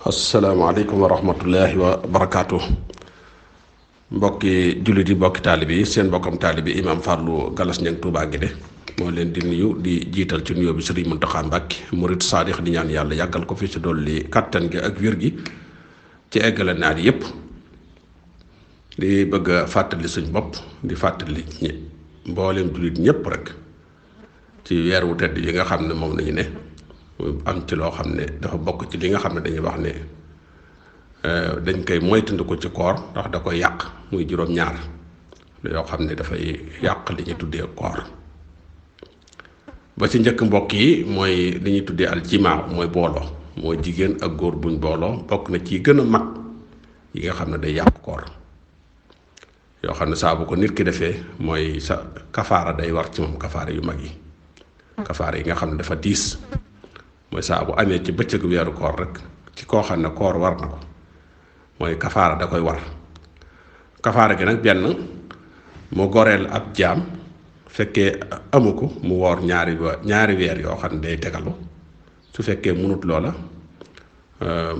asalaamaaleykum wa rahmatullahi wa barakaatu. Mbokki jullit yi mbokki taalibe yi seen mbokkam taalibe Imam Fallou Gallas Niang Touba Guédé moo leen di nuyu di jiital ci nuyoo bi Sëriñ Muntaxa Mbàkke murit saadix di ñaan yàlla yàggal ko fi ci dolli kattan gi ak wér gi ci eggale naar yépp di bëgg a fàttali suñ bopp di fàttali ñi mbooleem jullit ñépp rek ci weer wu tedd yi nga xam ne moom lañu ne am ci loo xam ne dafa bokk ci li nga xam ne dañuy wax ne dañ koy moytandiku ci koor ndax da koy yàq muy juróom-ñaar yoo xam ne dafay yàq li ñuy tuddee koor ba ci njëkk mbokk yi mooy li ñuy tuddee aljimaa mooy booloo mooy jigéen ak góor buñ booloo bokk na ci gën a mag yi nga xam ne day yàq koor yoo xam ne saa bu ko nit ki defee mooy sa kafaara day war ci moom kafaara yu mag yi kafaara yi nga xam ne dafa diis mooy saa bu amee ci bëccëgu weeru koor rek ci koo xam ne koor war na ko mooy kafaara da koy war kafaara gi nag benn mu goreel ab jaam fekkee amu ko mu woor ñaari weer yoo xam ne day tegalu su fekkee mënut loola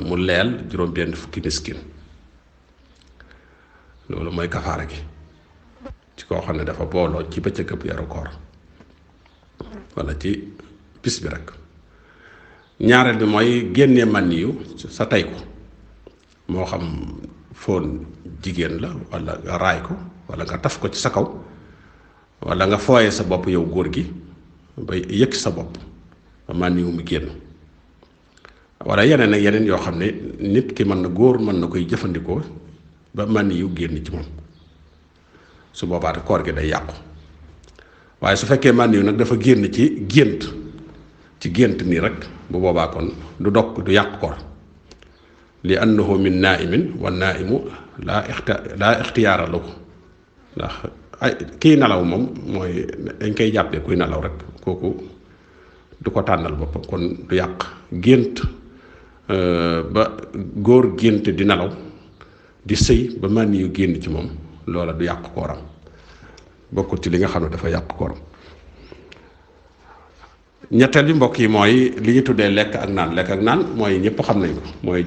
mu leel juróom-benn fukki miskin loolu mooy kafaara gi ci koo xam ne dafa booloo ci bëccëgu weeru koor walla ci bis bi rek ñaareel bi mooy génnee man yu sa tey ko moo xam fóon jigéen la walla nga raay ko walla nga taf ko ci sa kaw walla nga fooye sa bopp yow góor gi ba yëkk sa bopp ba man yu mu génn walla yeneen ak yeneen yoo xam ne nit ki mën na góor mën na koy jëfandikoo ba man yu génn ci moom su boobaa koor gi day yàqu waaye su fekkee man yu nag dafa génn ci gént nii rek bu boobaa kon du dog du yàq koor li annahu min naimin wa naimu laa ixtiyaara lahu ndax ay kiy nelaw moom mooy dañ koy jàppee kuy nelaw rek kooku du ko tànnal boppam kon du yàq gént ba góor gént di nelaw di sëy ba mànni yu génn ci moom loola du yàq kooram bokkul ci li nga xam ne dafa yàq kooram ñetteel bi mbokk yi mooy li ñu tuddee lekk ak naan mooy ñëpp xam nañ ko mooy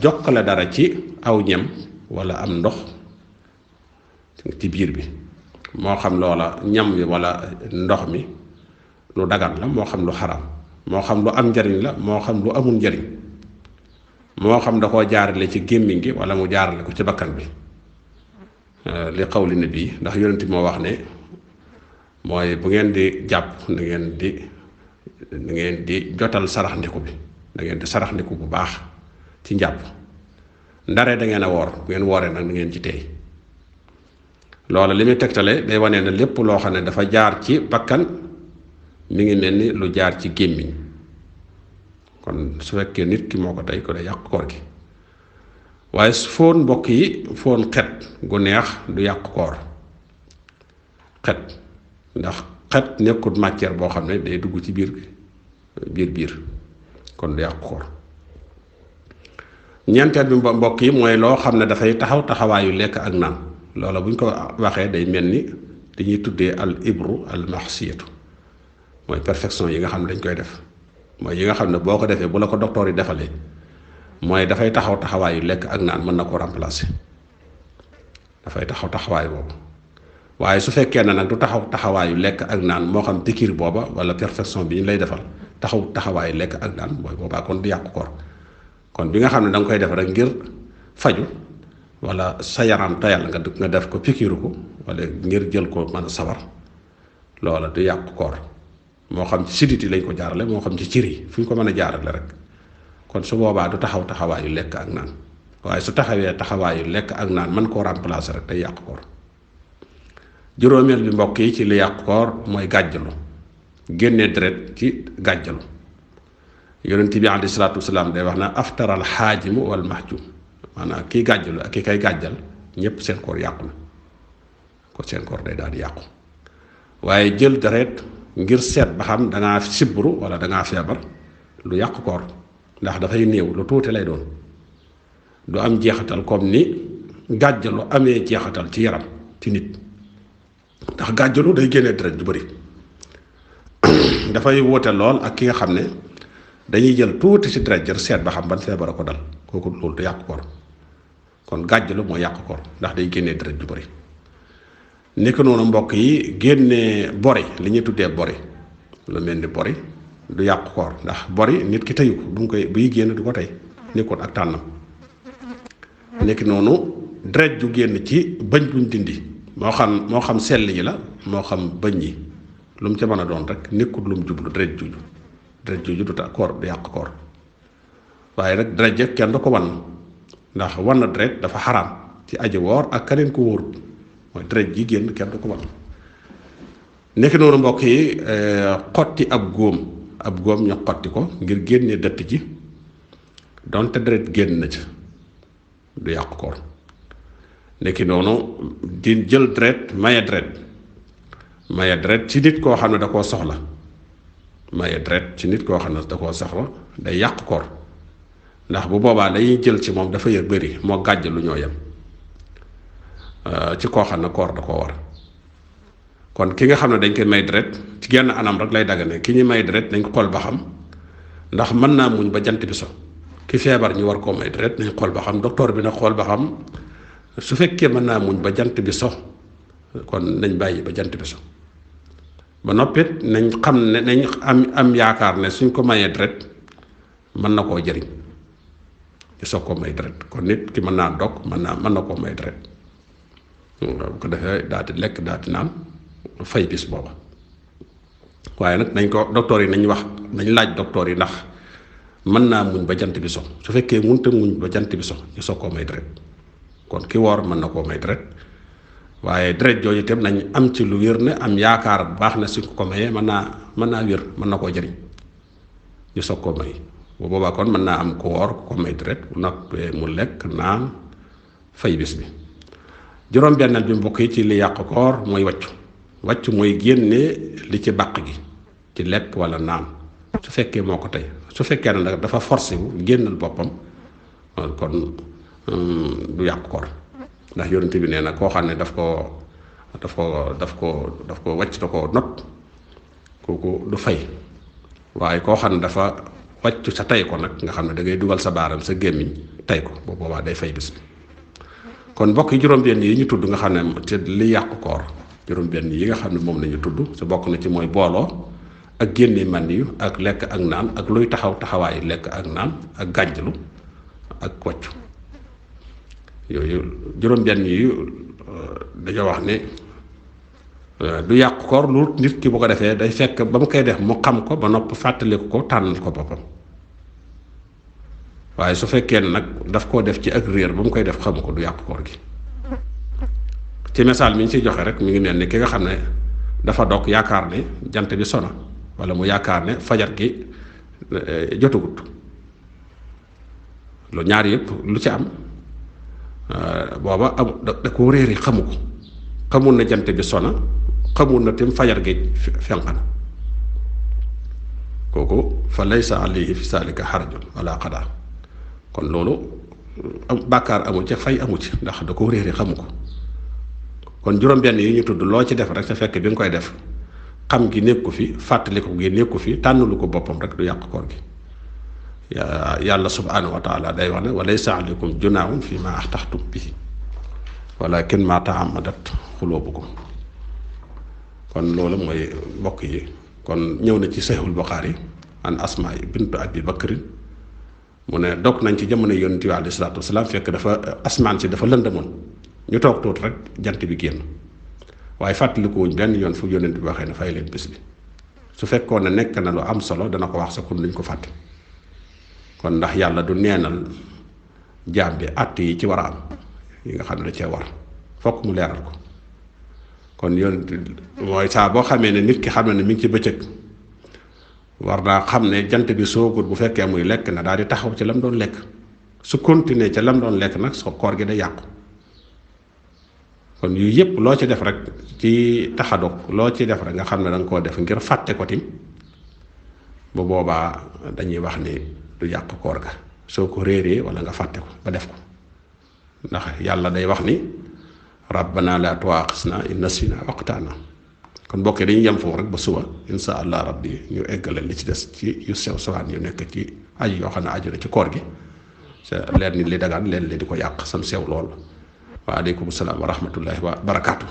jokkale dara ci aw ñam walla am ndox ci biir bi moo xam loola ñam wi walla ndox mi lu dagan la moo xam lu xaram moo xam lu am njariñ la moo xam lu amul njariñ moo xam da koo jaarale ci gémmiñ gi walla mu jaarale ko ci bakkan bi li xawli nabi ndax yonent moo wax ne mooy bu ngeen di jàpp na ngeen di jotal saraxndiku bi da ngeen di saraxndiku bu baax ci njàpp ndare da ngeen a woor bu ngeen wooree nag da ngeen ci tey loola li muy tegtale day wane ne lépp loo xam ne dafa jaar ci bakkan mi ngi mel ni lu jaar ci gémmiñ kon su fekkee nit ki moo ko tey ko day yàq koor gi waaye foon mbokk yi foon xet gu neex du yàq koor xet ndax xet nekkut matière boo xam ne day dugg ci biir kon du yàq koor ñeenteel bi mbokk yi mooy loo xam ne dafay taxawaayu lekk ak naan loola bu ñu ko waxee day mel ni dañuy tuddee al ibru al mahsiyatu mooy perfection yi nga xam ne dañ koy def mooy yi nga xam ne boo ko defee bu la ko docteur yi defalee mooy dafay taxawaayu lekk ak naan mën na ko remplacer dafay taxawaayu boobu waaye su fekkee ne nag du taxawaayu lekk ak naan moo xam piqûre booba walla perfection bi ñu lay defal taxawaayu lekk ak naan mooy boobaa kon du yàqu koor kon bi nga xam ne da nga koy def rek ngir faju walla sa yaram tayal nga def ko piqûre ko walla ngir jël ko mën a sawar loola du yàqu koor moo xam ci sidit yi lañ ko jaarale moo xam ci cir yi fu ñu ko mën a jaarale rek kon su boobaa du taxawaayu lekk ak naan waaye su taxawaayu lekk ak naan mën koo remplacer rek day yàqu koor juróomeel bi mbokk yi ci li yàq koor mooy gàjjalu génnee deret ci gàjjalu yonent bi alayhi salaatu wasalaam day wax na aftaral xaajimu wal mahjum maanaam kii gàjjalu ak ki kay gàjjal ñépp seen koor yàqu na ko seen koor day daal di yàqu waaye jël deret ngir seet ba xam dangaa sibru wala dangaa feebar lu yàq koor ndax dafay néew lu tuuti lay doon du am jeexatal comme ni gàjjalu amee jeexatal ci yaram ci nit ndax gàjjalu day génnee deret ju bari dafay wóote lool ak ki nga xam ne dañuy jël tuuti ci deret jër seet ba xam ban feebar a ko dal kooku loolu du yàq koor kon gàjjalu mooy yàq koor ndax day génnee deret ju bari nekk noonu mbokk yi génnee bori li ñuy tuddee bori lu mel ni bori du yàq koor ndax bori nit ki teyu ko bu mu koy buy génn du ko tey nekkoon ak tànnam nekk noonu deret ju génn ci bëñ buñ dindi moo xam sell yi la moo xam bëñ yi lu mu ca mën a doon rek nekkul lu mu jublu deret juju du ta koor du yàq koor waaye nag deret ja kenn du ko wan ndax wan na deret dafa xaraam ci aji woor ak keneen ko wóorut mooy deret ji génn kenn du ko wan nekk noonu mbokk yi xotti ab góom ñu xotti ko ngir génne dëtt ji donte deret génn na ca du yàq koor nekki noonu di jël deret maye deret ci nit koo xam ne da koo soxla maye deret ci nit koo xam ne da koo soxla day yàq koor ndax bu boobaa dañuy jël ci moom dafa yër bëri moo gàjj lu ñoo yem ci koo xam ne koor da koo war kon ki nga xam ne dañ koy may deret ci genn anam rek lay dagane ki ñu may deret dañ ko xool ba xam ndax mën naa muñ ba jant bi so ki feebar ñu war koo may deret nañ xool ba xam docteur bi nag xool ba xam su fekkee mën naa muñ ba jant bi so kon nañ bàyyi ba jant bi so ba noppit nañ xam ne nañ am yaakaar ne suñ ko mayee deret mën na koo jëriñ ñu soog koo may deret kon nit ki mën naa dog mën na koo may deret bu ko defee daal di lekk daal di naan fay bis booba waaye nag nañ ko docteur yi nañ laaj docteur yi ndax mën naa muñ ba jant bi so su fekkee munta muñ ba jant bi so ñu soog koo may deret kon ki woor mën na koo may deret waaye deret jooju itam nañ am ci lu wér ne am yaakaar bu baax ne suñ ko mayee mën naa wér mën na koo jëriñ ñu soog koo may bu boobaa kon mën naa am ku woor ku ko may deret bu noppee mu lekk naan fay bis bi juróom-benneel bi mbokk yi ci li yàq koor mooy wàccu mooy génne li ci bàq gi ci lekk wala naan su fekkee moo ko tey su fekkee ne nag dafa forcé wu génnal boppam kon du yàq koor ndax yonent bi nee na koo xam ne daf ko wàcc da ko not kooku du fay waaye koo xam ne dafa wàccu sa tey ko nag nga xam ne da ngay dugal sa baaram sa gémmiñ tey ko bu boobaa day fay bis bi kon mbokk yi juróom-benn yi ñu tudd nga xam ne te li yàq koor juróom-benn yi nga xam ne moom lañu tudd su bokk na ci mooy booloo ak génne man yu ak lekk ak naan ak luy taxawaayu lekk ak naan ak gànjalu ak wàccu yooyu juróom-benn yi dañoo wax ne du yàq koor lu nit ki bu ko defee day fekk ba mu koy def mu xam ko ba nopp fàttaliku ko tànnal ko boppam waaye su fekkee ne nag daf koo def ci ak réer ba mu koy def xamu ko du yàq koor gi ci misaal mi ñu ciy joxe rek mi ngi mel ni ki nga xam ne dafa dog yaakaar ne jant bi sona wala mu yaakaar ne fajar gi jotagut lu ñaar yëpp lu ci am booba da ko réeri xamu ko xamul na jant bi sona xamul na tim fajar gi fenq na kooku fa laysa alayhi fi zalika harajun wala qadaa kon loolu bàkkaar amu ci fay amu ci ndax da ko réeri xamu ko kon juróom-benn yi ñu tudd loo ci def rek sa fekk bi nga koy def xam gi nekku fi fàttaliku gi nekku fi tànnalu ko boppam rek du yàq koor gi yàlla subhanahu wa taala day wax ne wa laysa alaykum junaahun fi ma axtaxtum bihi walakin ma taamadat xulubukum kon loolu mooy mbokk yi kon ñëw na ci sahihul Buxaari an Asmaa bintu Abi Bakrin mu ne dog nañ ci jamono yonent bi alayhi salaatu wasalaam fekk dafa asmaan si dafa lëndëmoon ñu toog tuut rek jant bi génn waaye fàttaliku wuñ benn yoon fu yonent bi waxee ne fay leen bés bi su fekkoon ne nekk na lu am solo dana ko wax sa kon luñ ko fàtte kon ndax yàlla du neenal jaam bi àtt yi ci war a am yi nga xam ne da cee war fokk mu leeral ko kon yonent mooy saa boo xamee ne nit ki xam ne mi ngi ci bëccëg war naa xam ne jant bi soogut bu fekkee muy lekk na daal di taxaw ci lam doon lekk su continuer ca lam doon lekk nag soo koor gi day yàqu kon yu yëpp loo ci def rek ci taxadog loo ci def rek nga xam ne da nga koo def ngir fàtte ko tim bu boobaa dañuy wax ni du yàq koor ga soo ko réeree wala nga fàtte ko ba def ko ndax yàlla day wax ni rabbana la tuaxisna in nasina waqtana kon mbokk yi dañuy yem foofu rek ba suba insha allah rabbi ñu eggale li ci des ci yu sew sewaan yu nekk ci aju yoo xam ne aju na ci koor gi leen ni li dagaan leen li di ko yàq sam sew lool wa aleykum salaam wa rahmatullahi wa barakaatu.